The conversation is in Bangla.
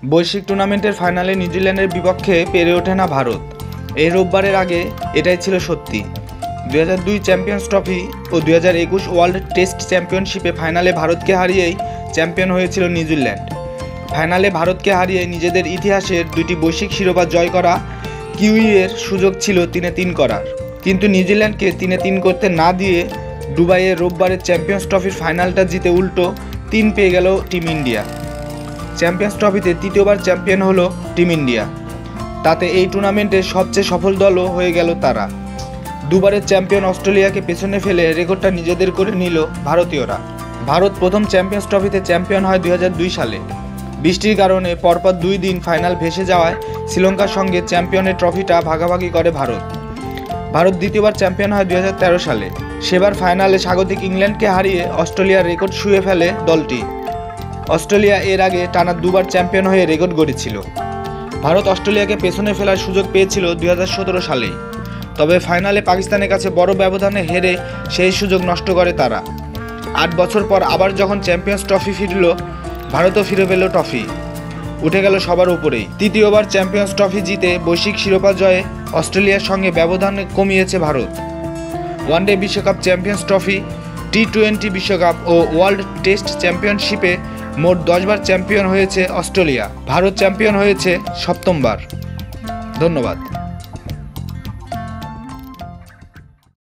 বৈশ্বিক টুর্নামেন্টের ফাইনালে নিউজিল্যান্ডের বিপক্ষে পেরে ওঠে না ভারত। এই রোববারের আগে এটাই ছিল সত্যি। 2002 চ্যাম্পিয়ন্স ট্রফি ও 2021 ওয়ার্ল্ড টেস্ট চ্যাম্পিয়নশিপে ফাইনালে ভারতকে হারিয়েই চ্যাম্পিয়ন হয়েছিল নিউজিল্যান্ড। ফাইনালে ভারতকে হারিয়ে নিজেদের ইতিহাসের দুইটি বৈশ্বিক শিরোপা জয় করা কিউইয়ের সুযোগ ছিল 3-3 করার, কিন্তু নিউজিল্যান্ডকে 3-3 করতে না দিয়ে দুবাইয়ে রোববারের চ্যাম্পিয়ন্স ট্রফির ফাইনালটা জিতে উল্টো 3 পেয়ে গেল টিম ইন্ডিয়া। চ্যাম্পিয়ন্স ট্রফিতে তৃতীয়বার চ্যাম্পিয়ন হলো টিম ইন্ডিয়া। তাতে এই টুর্নামেন্টের সবচেয়ে সফল দলও হয়ে গেল তারা। দুবারের চ্যাম্পিয়ন অস্ট্রেলিয়াকে পেছনে ফেলে রেকর্ডটা নিজেদের করে নিল ভারতীয়রা। ভারত প্রথম চ্যাম্পিয়ন্স ট্রফিতে চ্যাম্পিয়ন হয় 2002 সালে। বৃষ্টির কারণে পরপর 2 দিন ফাইনাল ভেসে যাওয়ায় শ্রীলঙ্কার সঙ্গে চ্যাম্পিয়নের ট্রফিটা ভাগাভাগি করে ভারত। ভারত দ্বিতীয়বার চ্যাম্পিয়ন হয় 2013 সালে। সেবার ফাইনালে স্বাগতিক ইংল্যান্ডকে হারিয়ে অস্ট্রেলিয়ার রেকর্ড ছুঁয়ে ফেলে দলটি। অস্ট্রেলিয়া এর আগে টানা 2বার চ্যাম্পিয়ন হয়ে রেকর্ড গড়েছিল। ভারত অস্ট্রেলিয়াকে পেছনে ফেলার সুযোগ পেয়েছিল 2017 সালেই, তবে ফাইনালে পাকিস্তানের কাছে বড় ব্যবধানে হেরে সেই সুযোগ নষ্ট করে তারা। 8 বছর পর আবার যখন চ্যাম্পিয়ন্স ট্রফি ফিরল, ভারতও ফিরে পেল ট্রফি, উঠে গেল সবার উপরেই। তৃতীয়বার চ্যাম্পিয়ন্স ট্রফি জিতে বৈশ্বিক শিরোপা জয়ে অস্ট্রেলিয়ার সঙ্গে ব্যবধান কমিয়েছে ভারত। ওয়ানডে বিশ্বকাপ চ্যাম্পিয়ন্স ট্রফি, টি20 বিশ্বকাপ ও ওয়ার্ল্ড টেস্ট চ্যাম্পিয়নশিপে মোট 10 বার চ্যাম্পিয়ন হয়েছে অস্ট্রেলিয়া। ভারত চ্যাম্পিয়ন হয়েছে 7ম বার। ধন্যবাদ।